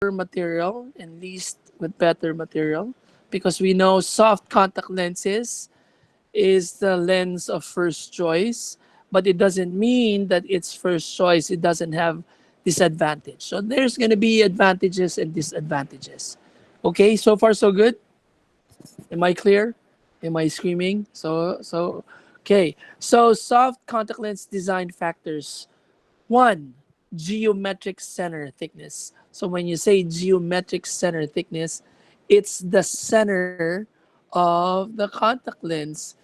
material and least with better material, because we know soft contact lenses is the lens of first choice, but it doesn't mean that it's first choice. It doesn't have disadvantage. So there's going to be advantages and disadvantages. Okay, so far so good. Am I clear? Am I screaming? Okay. So soft contact lens design factors. One, geometric center thickness. So when you say geometric center thickness, it's the center of the contact lens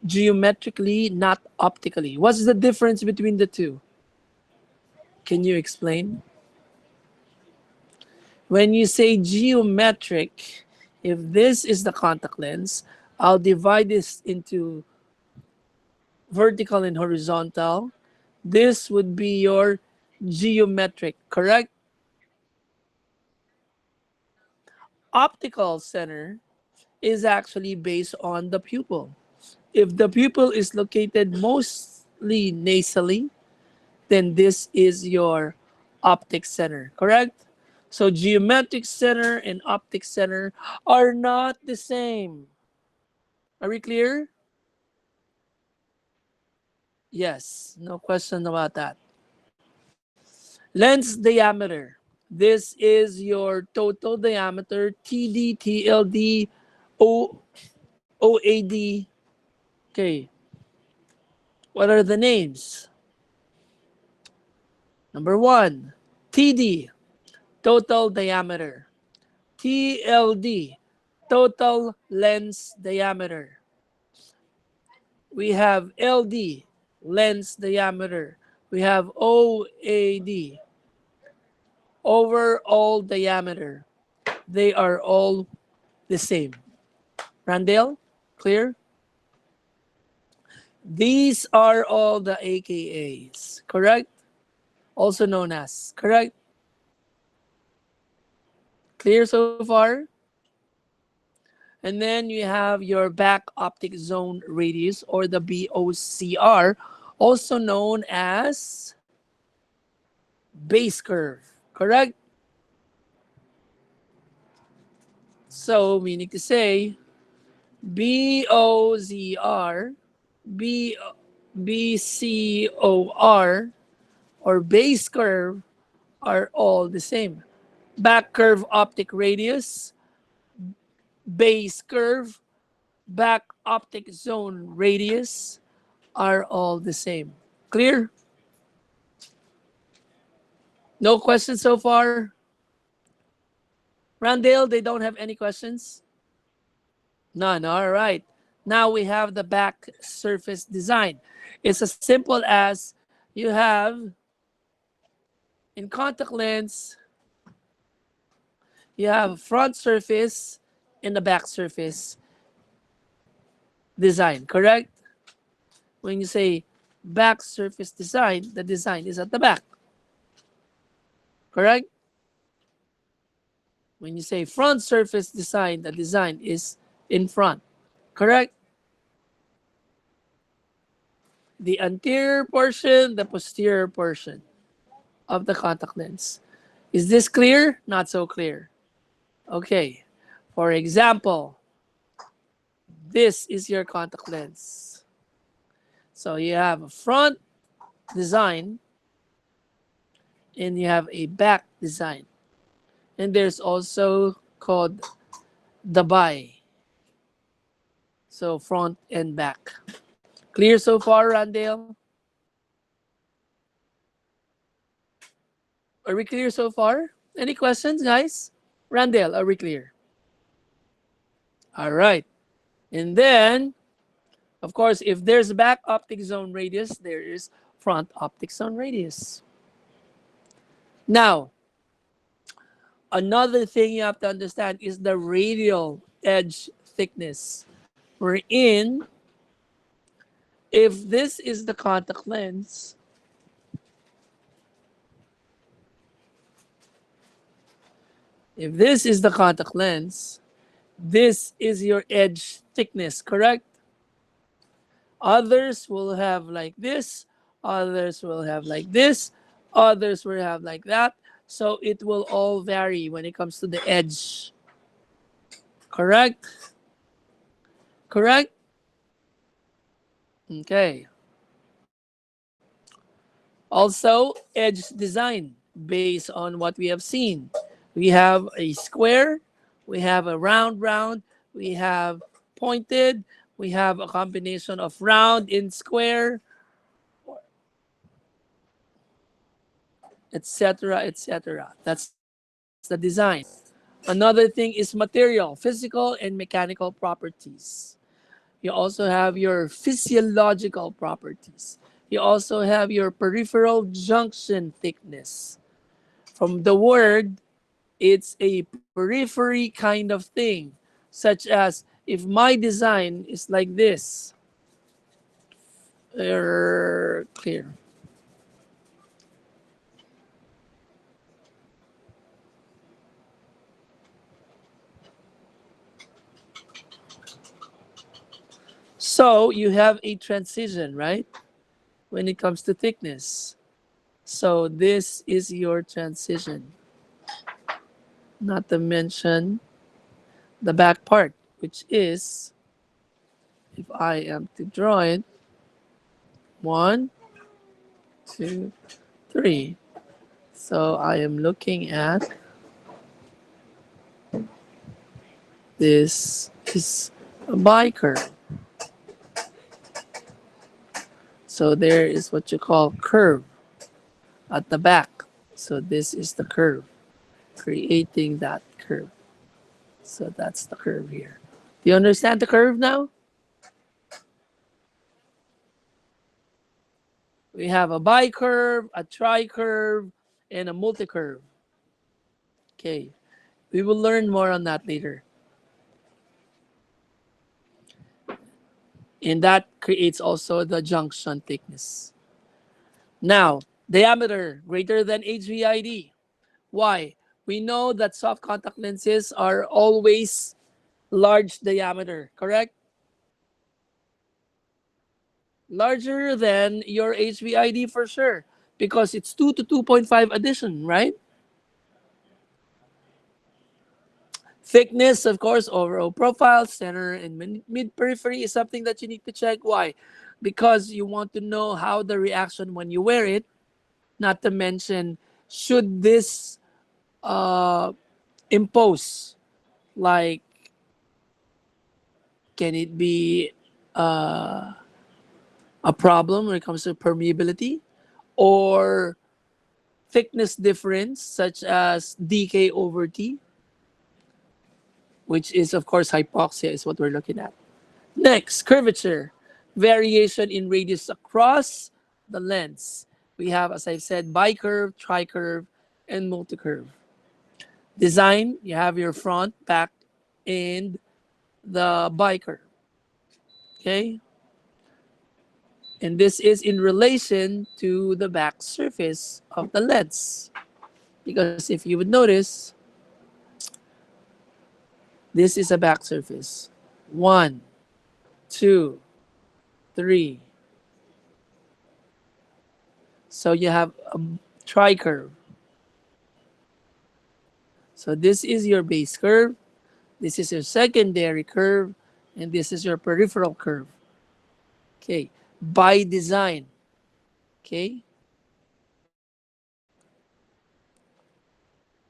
geometrically, not optically. What's the difference between the two? Can you explain? When you say geometric, if this is the contact lens, I'll divide this into vertical and horizontal. This would be your geometric, correct? Optical center is actually based on the pupil. If the pupil is located mostly nasally, then this is your optic center, correct? So geometric center and optic center are not the same. Are we clear? Yes, no question about that. Lens diameter. This is your total diameter, TD, TLD, OAD. Okay, what are the names? Number one, TD, total diameter. TLD, total lens diameter. We have LD, lens diameter. We have OAD, overall diameter. They are all the same. Randall, clear? These are all the AKAs, correct? Also known as, correct? Clear so far? And then you have your back optic zone radius, or the BOCR, also known as base curve, correct? So meaning to say BOZR, B, BCOR, or base curve are all the same. Back curve optic radius, base curve, back optic zone radius are all the same. Clear? No questions so far? Randall, they don't have any questions? None. All right. Now we have the back surface design. It's as simple as you have in contact lens, you have front surface and the back surface design, correct? When you say back surface design, the design is at the back, correct? When you say front surface design, the design is in front, correct? The anterior portion, the posterior portion of the contact lens. Is this clear? Not so clear. Okay. For example, this is your contact lens. So you have a front design and you have a back design. And there's also called the bi. So front and back. Clear so far, Randall? Are we clear so far? Any questions, guys? Randall, are we clear? All right. And then, of course, if there's back optic zone radius, there is front optic zone radius. Now, another thing you have to understand is the radial edge thickness. We're in, if this is the contact lens, if this is the contact lens, this is your edge thickness, correct? Others will have like this, others will have like this, others will have like that. So it will all vary when it comes to the edge. Correct? Correct? Okay. Also, edge design based on what we have seen. We have a square, we have a round, we have pointed, we have a combination of round and square, etc., etc. That's the design. Another thing is material, physical and mechanical properties. You also have your physiological properties. You also have your peripheral junction thickness. From the word, it's a periphery kind of thing, such as if my design is like this, clear. So you have a transition, right? When it comes to thickness. So this is your transition, not to mention the back part, which is, if I am to draw it, one, two, three. So I am looking at this is a biker. So there is what you call curve at the back. So this is the curve, creating that curve. So that's the curve here. Do you understand the curve now? We have a bicurve, a tricurve, and a multicurve. Okay. We will learn more on that later. And that creates also the junction thickness. Now, diameter greater than HVID. Why? We know that soft contact lenses are always large diameter, correct? Larger than your HVID for sure, because it's 2 to 2.5 addition, right? Thickness, of course, overall profile, center, and mid periphery is something that you need to check. Why? Because you want to know how the reaction when you wear it, not to mention, should this uh, impose, like, can it be a problem when it comes to permeability or thickness difference, such as dk over t, which is, of course, hypoxia, is what we're looking at. Next, curvature, variation in radius across the lens. We have, as I said, bicurve, tricurve, and multicurve. Design, you have your front, back, and the bicurve. Okay? And this is in relation to the back surface of the lens. Because if you would notice, this is a back surface. One, two, three. So you have a tricurve. So this is your base curve, this is your secondary curve, and this is your peripheral curve. Okay, by design. Okay.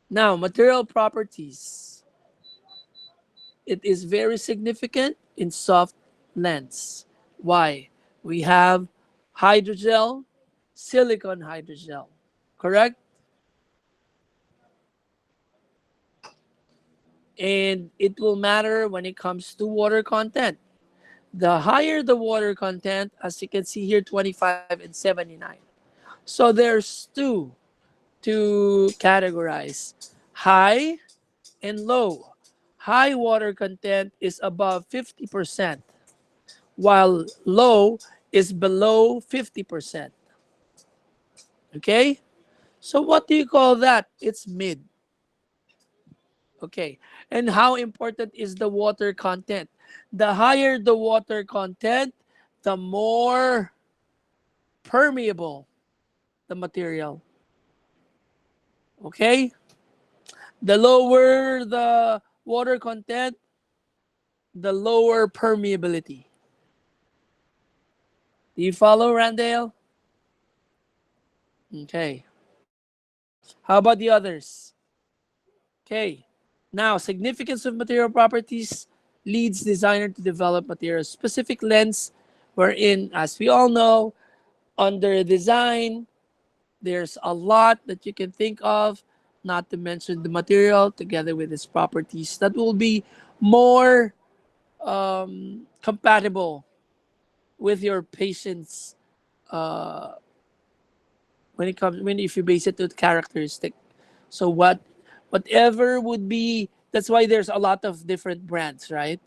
Now, material properties. It is very significant in soft lens. Why? We have hydrogel, silicone hydrogel. Correct? And it will matter when it comes to water content. The higher the water content, as you can see here, 25 and 79. So there's two to categorize: high and low. High water content is above 50%, while low is below 50%. Okay? So what do you call that? It's mid. Okay. And how important is the water content? The higher the water content, the more permeable the material. Okay? The lower the water content, the lower permeability. Do you follow, Randale? Okay. How about the others? Okay. Now, significance of material properties leads designer to develop material specific lens wherein, as we all know, under design, there's a lot that you can think of, not to mention the material together with its properties that will be more compatible with your patient's when it comes when if you base it to characteristic. So whatever would be, that's why there's a lot of different brands, right?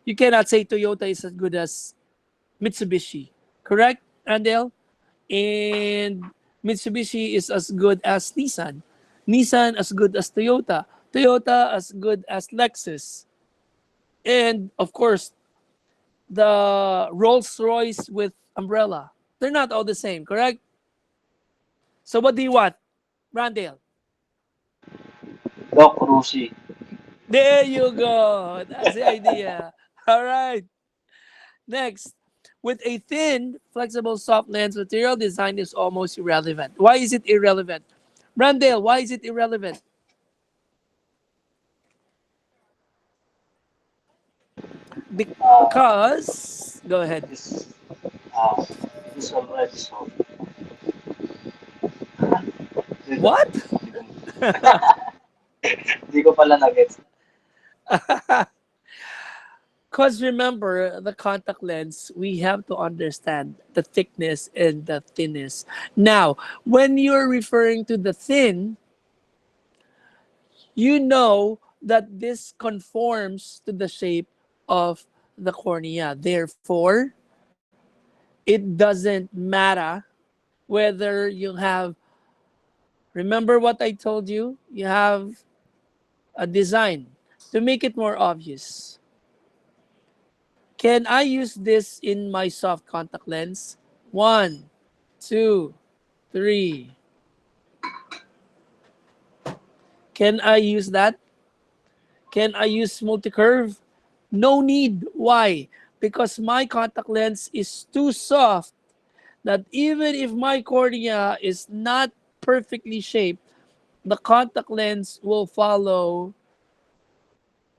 You cannot say Toyota is as good as Mitsubishi, correct, Andel? And Mitsubishi is as good as Nissan. Nissan as good as Toyota. Toyota as good as Lexus. And of course, the Rolls Royce with umbrella. They're not all the same, correct? So what do you want, Randall? Doc Rusi. There you go. That's the idea. All right. Next, with a thin, flexible, soft lens material, design is almost irrelevant. Why is it irrelevant? Randall, why is it irrelevant? Uh, Because, go ahead. it is uh, it is already soft. Di ko, What? di ko, di ko pala na-gets. Because remember, the contact lens, we have to understand the thickness and the thinness. Now, when you're referring to the thin, you know that this conforms to the shape of the cornea. Therefore, it doesn't matter whether you have, remember what I told you? You have a design to make it more obvious. Can I use this in my soft contact lens? One, two, three. Can I use that? Can I use multi-curve? No need. Why? Because my contact lens is too soft that even if my cornea is not perfectly shaped, the contact lens will follow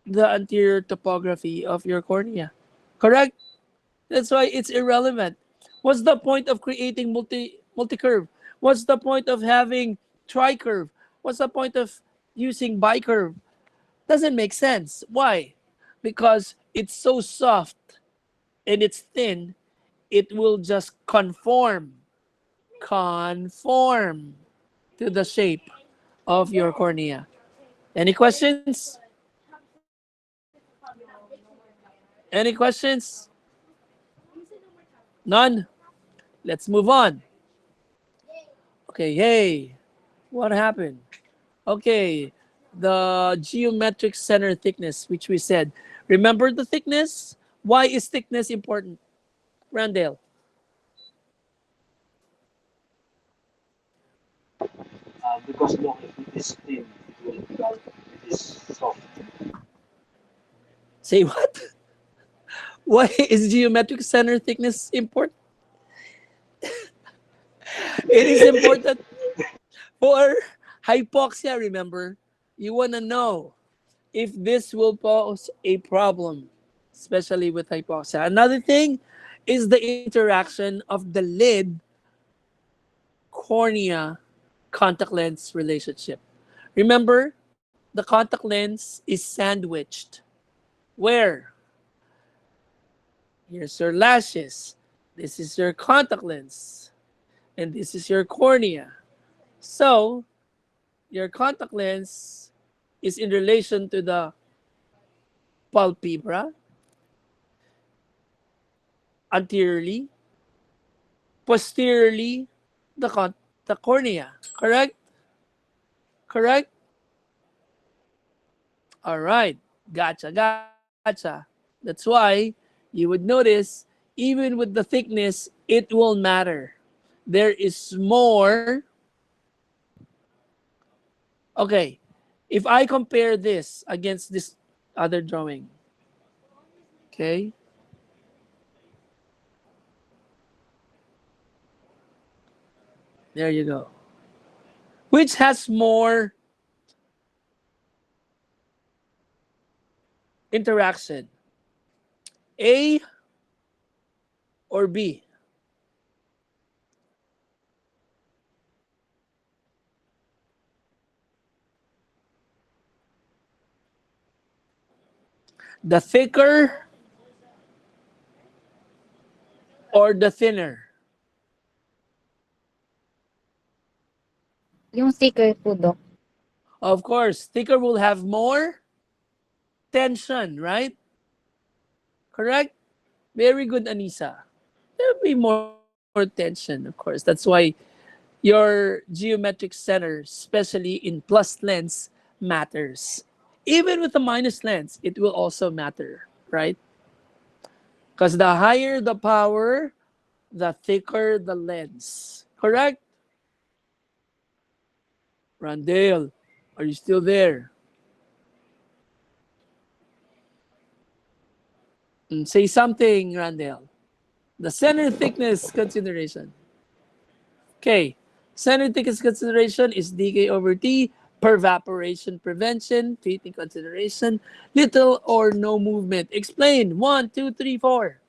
the anterior topography of your cornea. Correct? That's why it's irrelevant. What's the point of creating multi-curve? What's the point of having tri-curve? What's the point of using bicurve? Doesn't make sense. Why? Because it's so soft and it's thin, it will just conform to the shape of your cornea. Any questions? Any questions? None? Let's move on. Okay, hey, what happened? Okay, the geometric center thickness, which we said. Remember the thickness? Why is thickness important? Randall, Because Doc, if it is thin, it will become, it is soft. say what? Why is geometric center thickness important? It is important for hypoxia, remember? You want to know if this will pose a problem, especially with hypoxia. Another thing is the interaction of the lid cornea contact lens relationship. Remember, the contact lens is sandwiched. Where? Here's your lashes. This is your contact lens. And this is your cornea. So, your contact lens is in relation to the palpebra anteriorly, posteriorly the cornea. Correct? Correct? All right. Gotcha, gotcha. That's why you would notice even with the thickness, it will matter. There is more Okay, if I compare this against this other drawing, okay, there you go. Which has more interaction, A or B? The thicker or the thinner? Yung sticker po, Doc. Of course, thicker will have more tension, right? Correct? Very good, Anissa. There'll be more tension, of course. That's why your geometric center, especially in plus lens, matters. Even with the minus lens, it will also matter, right? Because the higher the power, the thicker the lens. Correct? Randale, are you still there? Say something, Randale. The center thickness consideration. Okay. Center thickness consideration is dk over t per evaporation prevention. Treating consideration. Little or no movement. Explain. One, two, three, four.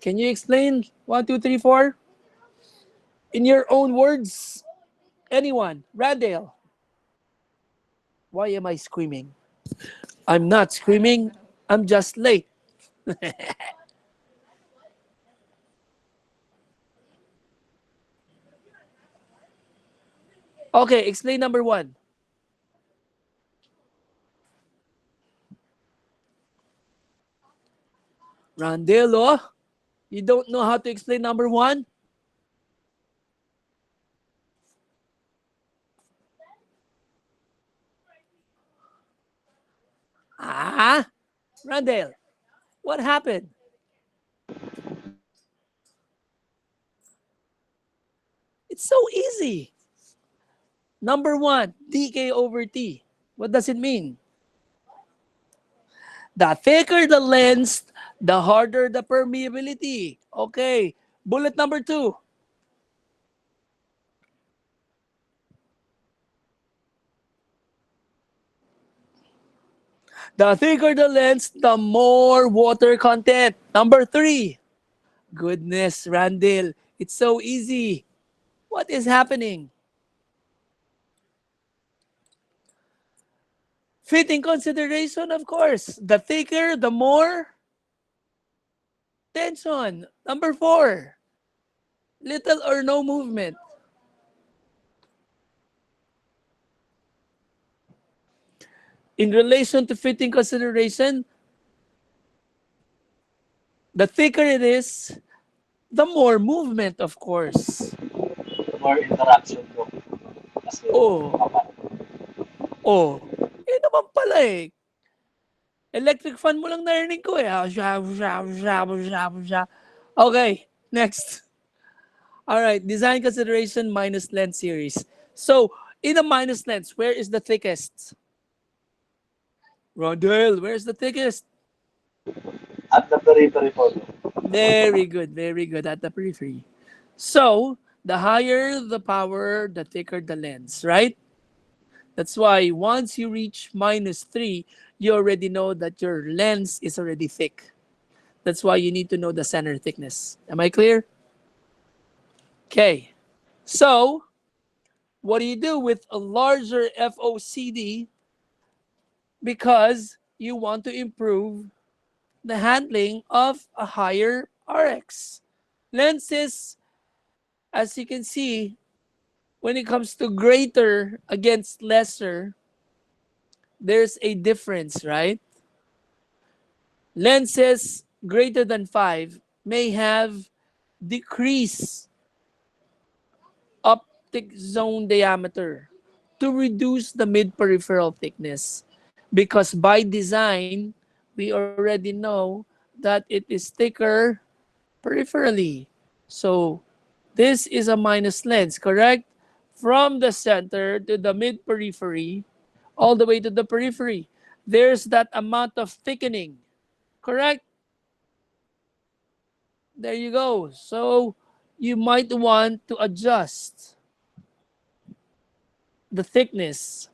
Can you explain? One, two, three, four. In your own words. Anyone? Randale. Why am I screaming? I'm not screaming. I'm just late. Okay, explain number one. Randale, oh, you don't know how to explain number one? Ah, Randale, what happened? It's so easy. Number one, dk over t. What does it mean? The thicker the lens, the harder the permeability. Okay. Bullet number two. The thicker the lens, the more water content. Number three. Goodness, Randall. It's so easy. What is happening? Fitting consideration, of course. The thicker, the more tension. Number four. Little or no movement. In relation to fitting consideration, the thicker it is, the more movement, of course. More interaction po. Kasi Oh, kapag oh. Eh naman pala eh. Electric fan mo lang narinig ko eh. Okay, next. All right, design consideration minus lens series. So, in a minus lens, where is the thickest? Rondell, where's the thickest? at the periphery po. Very good at the periphery. So, the higher the power, the thicker the lens, right? That's why once you reach minus 3, you already know that your lens is already thick. That's why you need to know the center thickness. Am I clear? Okay. So, what do you do with a larger FOCD? Because you want to improve the handling of a higher RX. Lenses, as you can see, when it comes to greater against lesser, there's a difference, right? Lenses greater than 5 may have decreased optic zone diameter to reduce the mid peripheral thickness, because by design we already know that it is thicker peripherally. So this is a minus lens, correct? from the center to the mid periphery, all the way to the periphery, there's that amount of thickening. Correct? There you go. So you might want to adjust the thickness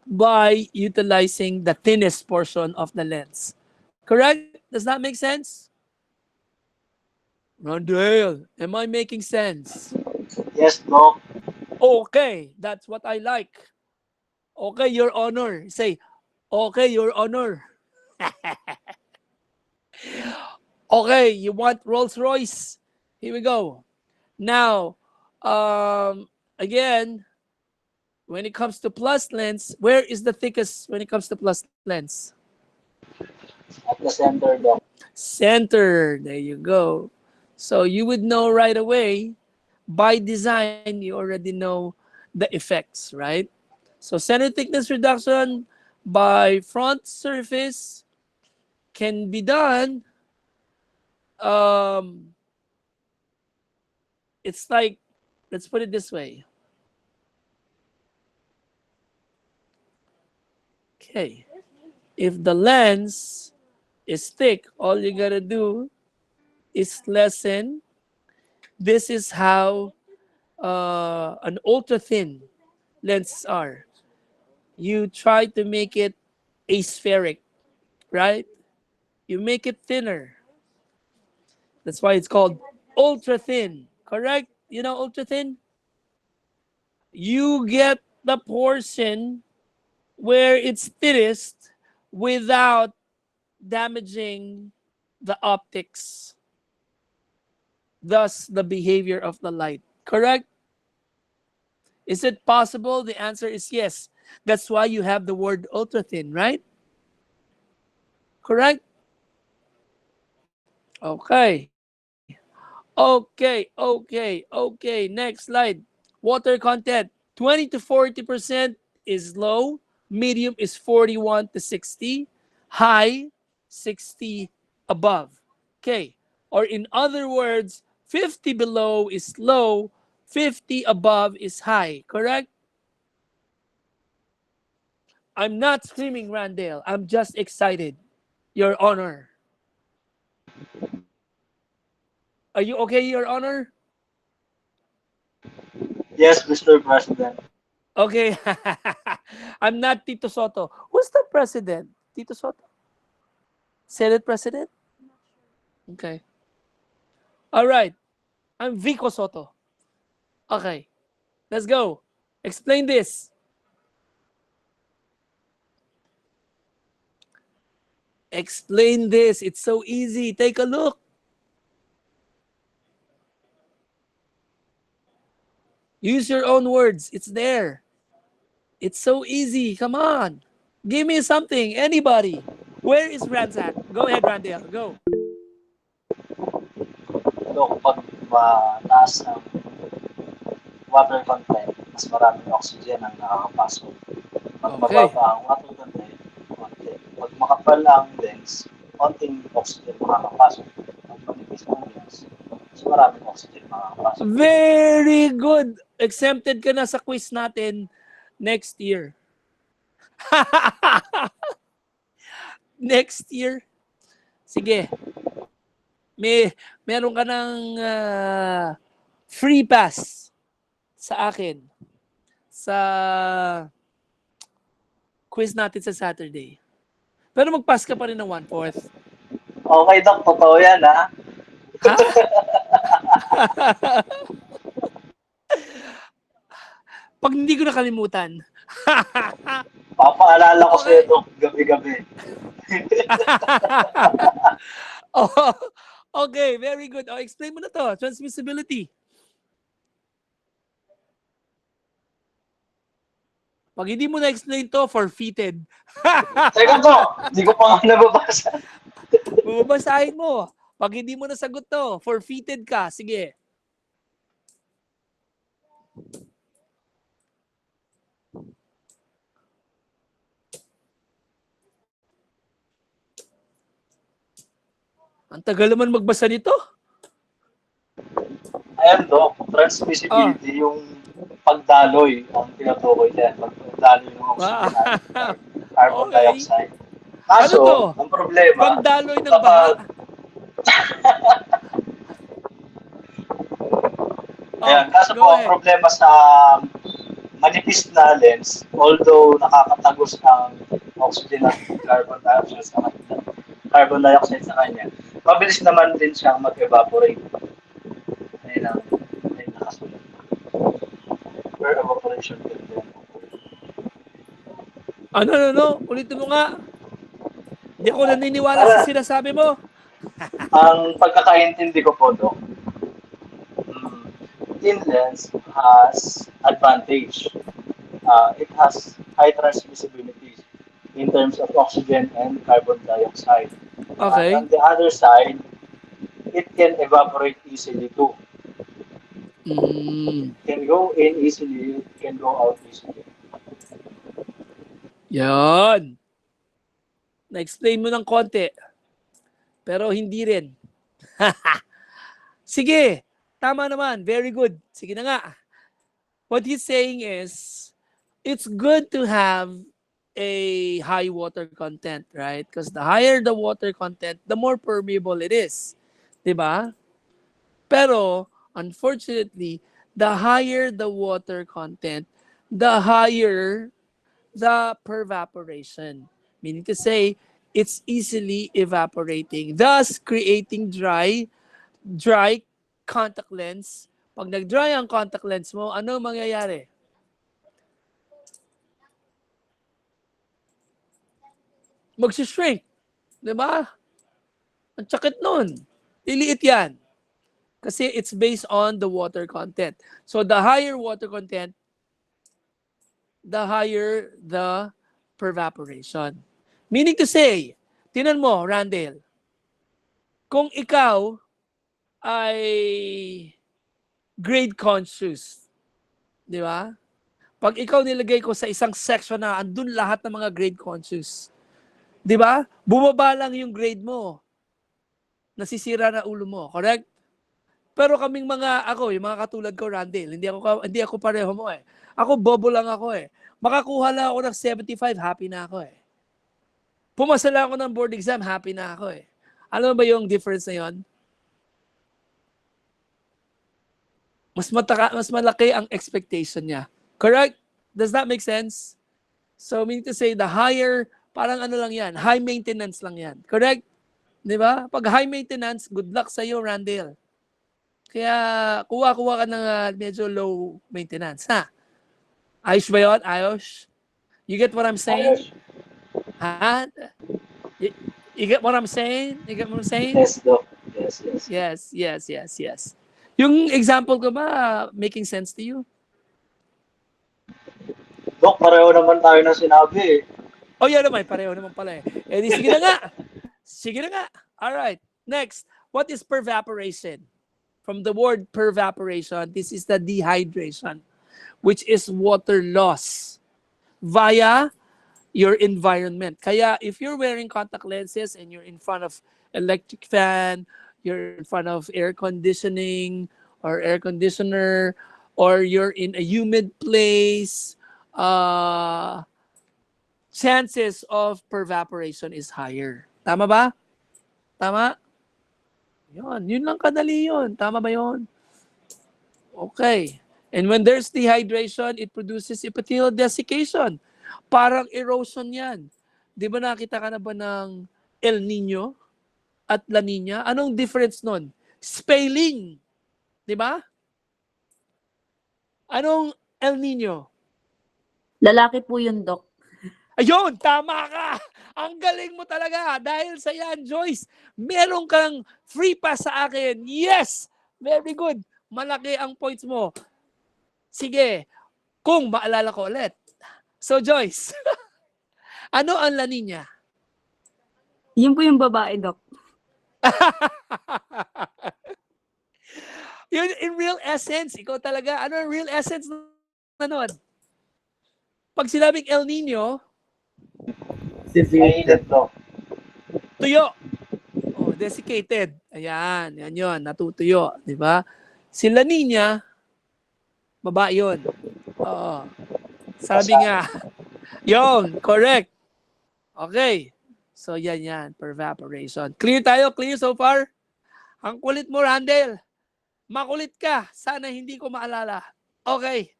by utilizing the thinnest portion of the lens. Correct? Does that make sense? Rondale, am I making sense? Yes, Doc. Okay, that's what I like. Okay, Your Honor. Say, okay, Your Honor. Okay, you want Rolls Royce? Here we go. Now, again, when it comes to plus lens, where is the thickest when it comes to plus lens? At the center, Doc. Center. There you go. So you would know right away, by design, you already know the effects, right? So center thickness reduction by front surface can be done. Um, it's like, let's put it this way. Okay. If the lens is thick, all you gotta do is lessen. This is how an ultra thin lenses are. You try to make it aspheric, right? You make it thinner. That's why it's called ultra thin, correct? You know ultra thin? You get the portion where it's thinnest without damaging the optics, thus the behavior of the light. Correct? Is it possible? The answer is yes. That's why you have the word ultra thin, right? Correct? Okay. Okay. Next slide. Water content 20 to 40% is low, medium is 41 to 60, high 60 above. Okay. Or in other words, 50 below is low, 50 above is high. Correct? I'm not screaming, Randall. I'm just excited. Your Honor. Are you okay, Your Honor? Yes, Mr. President. Okay. I'm not Tito Soto. Who's the president? Tito Soto? Senate president? Okay. All right. I'm Vico Soto. Okay. Let's go. Explain this. Explain this. It's so easy. Take a look. Use your own words. It's there. It's so easy. Come on. Give me something. Anybody. Where is Ransack? Go ahead, Randall. Go. Doc, pag mataas ang water content, mas maraming oxygen ang nakakapasok. Pag Okay. mababa ang water content, konti. Pag makapal ang lens, konting oxygen makakapasok. Pag manipis ang lens, mas maraming oxygen makakapasok. Very good. Exempted ka na sa quiz natin next year. Next year. Sige. Meron ka ng free pass sa akin sa quiz natin sa Saturday. Pero mag-pass ka pa rin ng 1/4. Okay, Doc, totoo yan, ha? Ha? Pag hindi ko nakalimutan. Papaalala ko sa'yo, Okay. Doc, gabi-gabi. Oh, okay, very good. Oh, explain mo na to. Transmissibility. Pag hindi mo na-explain to, forfeited. Teka, Doc, hindi ko pa nga nababasa. Babasahin mo. Pag hindi mo nasagot to, forfeited ka. Sige. Ang tagal naman magbasa nito. Ayan, Doc, transmissibility, yung pagdaloy ang tinutukoy dyan. Pagdaloy ng oxygen at Ah, carbon okay. dioxide. Ano to? Kaso, ang problema, Pagdaloy ng baha? kapag, ayan, Oh, kaso go po, ang ahead. problema sa manipis na lens, although nakakatagos ang oxygen at carbon dioxide sa kanya, mabilis naman din siyang mag-evaporate. Ayun ang, ayun nakasulat. Per evaporation din din. Ano? Ulitin mo nga. Hindi ako naniniwala sa Para, sinasabi mo. ang pagkakaintindi ko po, Dok, thin lens has advantage. It has high transmissibility in terms of oxygen and carbon dioxide. And on Okay. the other side, it can evaporate easily too. Mm, Can go in easily, can go out easily. yan. Na-explain mo ng konti, pero hindi rin. Sige, tama naman. Very good. Sige na nga. What he's saying is, it's good to have a high water content, right? Because the higher the water content, the more permeable it is. Diba? Pero, unfortunately, the higher the water content, the higher the pervaporation. Meaning to say, it's easily evaporating, thus creating dry contact lens. Pag nag-dry ang contact lens mo, ano mangyayari? Magsishrink. Di ba? Ang sakit nun. Liliit yan. Kasi it's based on the water content. So the higher water content, the higher the pervaporation. Meaning to say, tinan mo, Randall, kung ikaw ay grade conscious, di ba? Pag ikaw nilagay ko sa isang section na andun lahat ng mga grade conscious, di ba? Bumaba lang yung grade mo, nasisira na ulo mo, correct? Pero kaming mga ako, yung mga katulad ko, Randall, hindi ako pareho mo eh. Ako bobo lang ako eh. Makakuha lang ako ng 75, happy na ako eh. Pumasa lang ako ng board exam, happy na ako eh. Alam mo ba yung difference na yon? Mas malaki ang expectation niya. Correct? Does that make sense? So, meaning to say, the higher, parang ano lang yan, high maintenance lang yan. Correct? Di ba? Pag high maintenance, good luck sa iyo, Randall. Kaya, kuha-kuha ka ng medyo low maintenance. Ha? Ayos ba yun? Ayos? You get what I'm saying? Ayos. Ha? You, you get what I'm saying? You get what I'm saying? Yes, Doc. Yes, yes. Yes. Yung example ko ba, making sense to you? Doc, pareho naman tayo na sinabi eh. Oh, yan naman. Pareho naman pala eh. Eh di, sige na nga. Sige na nga. Alright. Next. What is pervaporation? From the word pervaporation, this is the dehydration, which is water loss via your environment. Kaya if you're wearing contact lenses and you're in front of electric fan, you're in front of air conditioning or air conditioner, or you're in a humid place, chances of pervaporation is higher. Tama ba? Tama? Yun lang kadali yun. Tama ba yun? Okay. And when there's dehydration, it produces epithelial desiccation. Parang erosion yan. Di ba nakita ka na ba ng El Nino at La Nina? Anong difference nun? Spelling. Di ba? Anong El Nino? Lalaki po yun, Doc. Ayun, tama ka. Ang galing mo talaga. Dahil sa yan, Joyce, meron kang free pass sa akin. Yes! Very good. Malaki ang points mo. Sige, kung maalala ko ulit. So, Joyce, ano ang La Nina? Yun po yung babae, Doc. Yun, in real essence, ikaw talaga, ano ang real essence na nun? Pag sinabing El Nino, Mainit, Doc. tuyo. Oh, desiccated. Ayan, yan yun, natutuyo. Di ba? Si La Nina, babae yun. Oo. Sabi nga, yon, correct. Okay. So, yan, per evaporation. Clear tayo? Clear so far? Ang kulit mo, Randall. Makulit ka. Sana hindi ko maalala. Okay.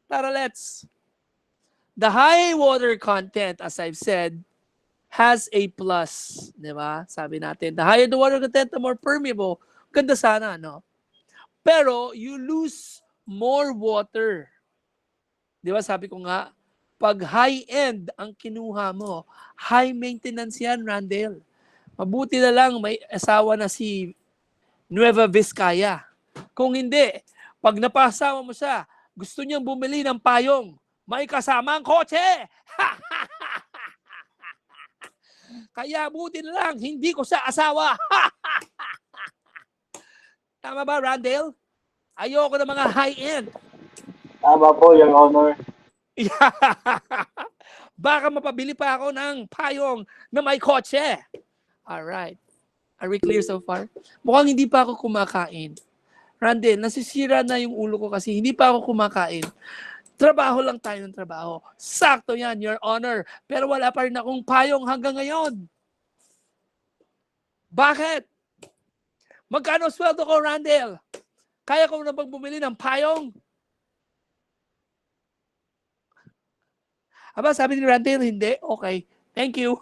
Tara, let's. The high water content, as I've said, has a plus. Di ba? Sabi natin, the higher the water content, the more permeable. Ganda sana, no? Pero, you lose more water. Di ba? Sabi ko nga, pag high-end ang kinuha mo, high maintenance yan, Randall. Mabuti na lang may asawa na si Nueva Vizcaya. Kung hindi, pag napasawa mo siya, gusto niyang bumili ng payong, may kasama ang kotse. Kaya buti na lang, hindi ko siya asawa. Tama ba, Randall? Ayoko ng mga high-end. Tama po, Your Honor. Baka mapabili pa ako ng payong na may kotse. Alright. Are we clear so far? Mukhang hindi pa ako kumakain. Randall, nasisira na yung ulo ko kasi hindi pa ako kumakain. Trabaho lang tayo ng trabaho. Sakto yan, Your Honor. Pero wala pa rin akong payong hanggang ngayon. Bakit? Magkano sweldo ko, Randall? Kaya ko na bang bumili ng payong? Aba, sabi ni Randall, hindi. Okay. Thank you.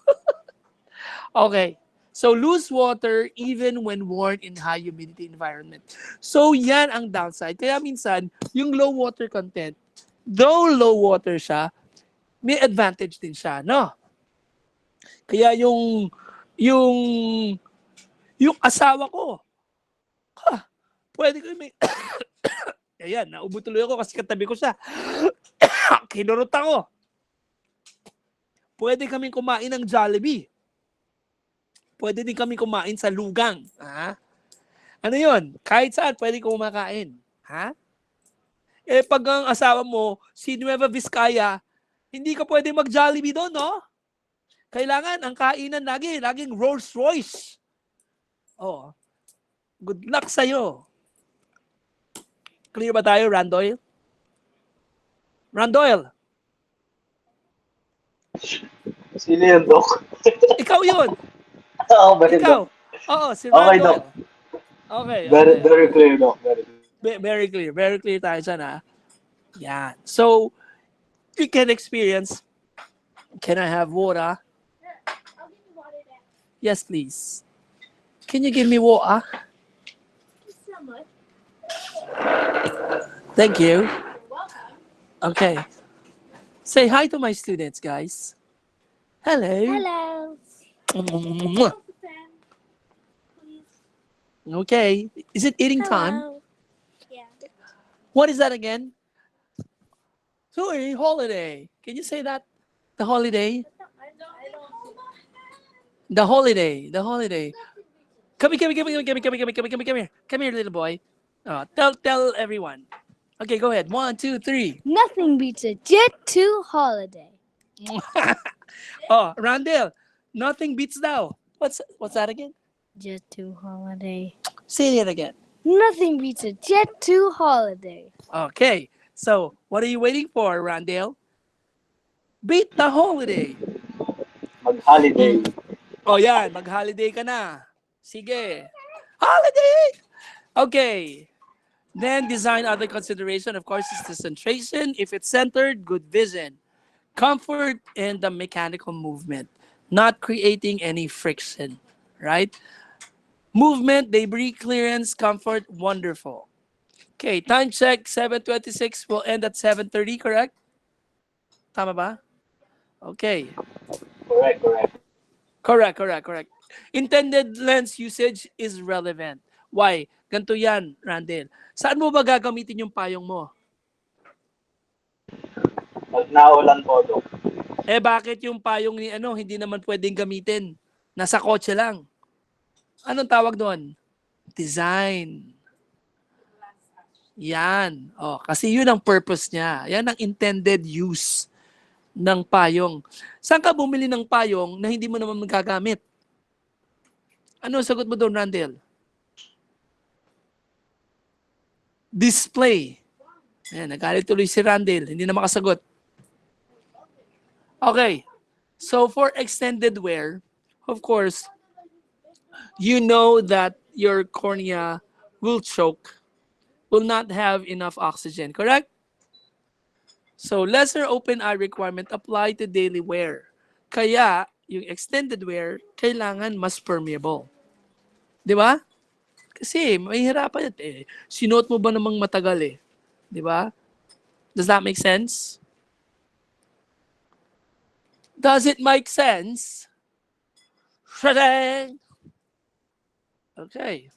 Okay. So, lose water even when worn in high humidity environment. So, yan ang downside. Kaya minsan, yung low water content, though low water siya, may advantage din siya, no? Kaya yung asawa ko, pwede ko may, ayan, naubo tuloy ako kasi katabi ko siya. Kinurot ako. Pwede kaming kumain ng Jollibee. Pwede din kami kumain sa lugang. Ha? Ano yun? Kahit saan, pwede kumakain. Ha? Eh, pag ang asawa mo, si Nueva Vizcaya, hindi ka pwede mag-Jollibee doon, no? Kailangan, ang kainan laging Rolls Royce. Oh. Good luck sa'yo. Clear ba tayo, Randoyle? Randoyle, Sino yun, Doc? ikaw yun. Oo, ba yun, Ikaw. Doc? Oo, si Okay, Doc. Randoyle. Okay, Very, okay. very clear, Doc. Very clear. Very clear. Very clear tayo dyan, ha? Yeah. So, you can experience, can I have water? Yes, please. Can you give me water? Thank you. Okay. Say hi to my students, guys. Hello. Hello. Okay. Is it eating time? Hello. Yeah. What is that again? Sorry, holiday. Can you say that? The holiday? The holiday. The holiday. Come here. Come here, little boy. Tell everyone. Okay, go ahead. 1, 2, 3. Nothing beats a Jet 2 holiday. Oh, Randall. Nothing beats thou. What's that again? Jet 2 holiday. Say it again. Nothing beats a Jet 2 holiday. Okay. So, what are you waiting for, Randall? Beat the holiday. Mag-holiday. Oh, yan. Mag-holiday ka na. Sige. Holiday! Okay. Then design other consideration. Of course, is the centration. If it's centered, good vision. Comfort and the mechanical movement. Not creating any friction. Right? Movement, debris clearance, comfort, wonderful. Okay, time check, 7:26 will end at 7:30, correct? Tama ba? Okay. Correct. Intended lens usage is relevant. Why? Ganito yan, Randall. Saan mo ba gagamitin yung payong mo? Pag naulan po, Doc. Eh bakit yung payong ni hindi naman pwedeng gamitin? Nasa kotse lang. Anong tawag doon? Design. Yan. Oh, kasi yun ang purpose niya. Yan ang intended use ng payong. Saan ka bumili ng payong na hindi mo naman magagamit? Ano ang sagot mo doon, Randall? Display. Ayan, nagalit tuloy si Randall. Hindi na makasagot. Okay. So for extended wear, of course, you know that your cornea will choke, will not have enough oxygen, correct? So lesser open eye requirement apply to daily wear. Kaya yung extended wear, kailangan mas permeable. Di ba? Kasi mahihirapan yan. Sinuot mo ba namang matagal eh? Di ba? Does that make sense? Does it make sense? Shadang! Okay.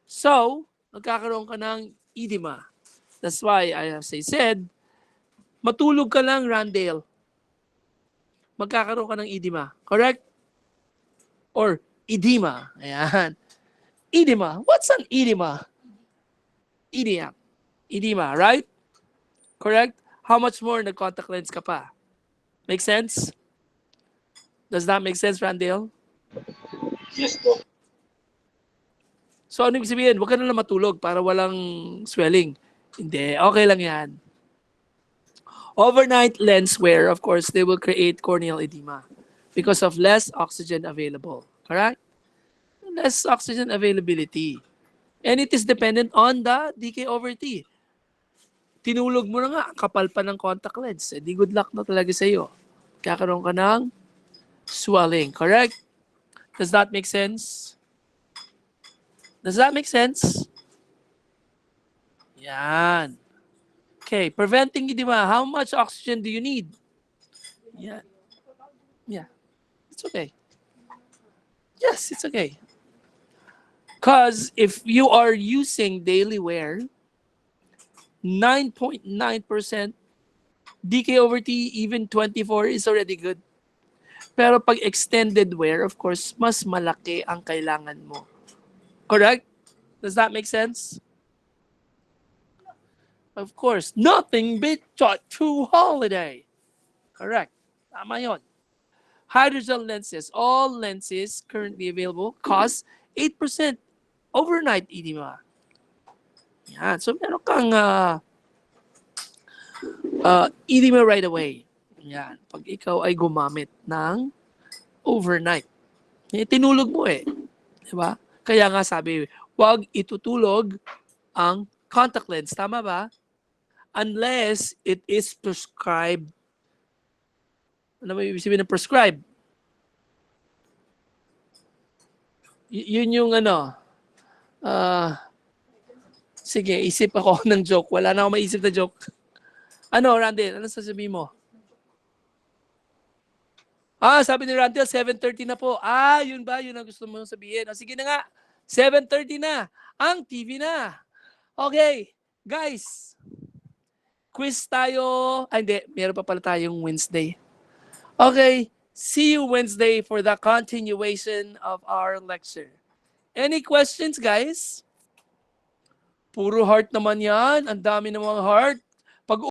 So, nagkakaroon ka ng edema. That's why, as I said, matulog ka lang, Randall. Magkakaroon ka ng edema. Correct? Or edema. Ayan. Edema. What's an edema? Edema. Edema, right? Correct? How much more nag-contact lens ka pa? Make sense? Does that make sense, Randall? Yes, Doc. So ano ibig sabihin? Huwag ka na lang matulog para walang swelling. Hindi. Okay lang yan. Overnight lens wear, of course, they will create corneal edema because of less oxygen available. Correct? Less oxygen availability. And it is dependent on the DK over T. Tinulog mo na nga, kapal pa ng contact lens. Di good luck na talaga sa iyo. Kakaroon ka ng swelling. Correct? Does that make sense? Does that make sense? Yan. Okay, preventing edema. How much oxygen do you need? Yeah. Yeah. It's okay. Yes, it's okay. Because if you are using daily wear, 9.9% DK over T, even 24 is already good. Pero pag extended wear, of course, mas malaki ang kailangan mo. Correct? Does that make sense? Of course, nothing beats shot to holiday. Correct. Tama yun. Hydrogel lenses, all lenses currently available cost 8% overnight edema. Yan. So meron kang edema right away. Yan. Pag ikaw ay gumamit ng overnight. Tinulog mo eh. Diba? Kaya nga sabi, huwag itutulog ang contact lens. Tama ba? Unless it is prescribed. Ano ba ibig sabihin ng prescribed? Yun yung ano. Sige, isip ako ng joke. Wala na ako maisip na joke. Ano, Randall? Ano sasabihin mo? Sabi ni Randall, 7:30 na po. Yun ba? Yun ang gusto mo sabihin. Sige na nga. 7:30 na. Ang TV na. Okay. Guys. Quiz tayo. Hindi. Meron pa pala tayong Wednesday. Okay. See you Wednesday for the continuation of our lecture. Any questions, guys? Puro heart naman yan. Ang dami namang heart.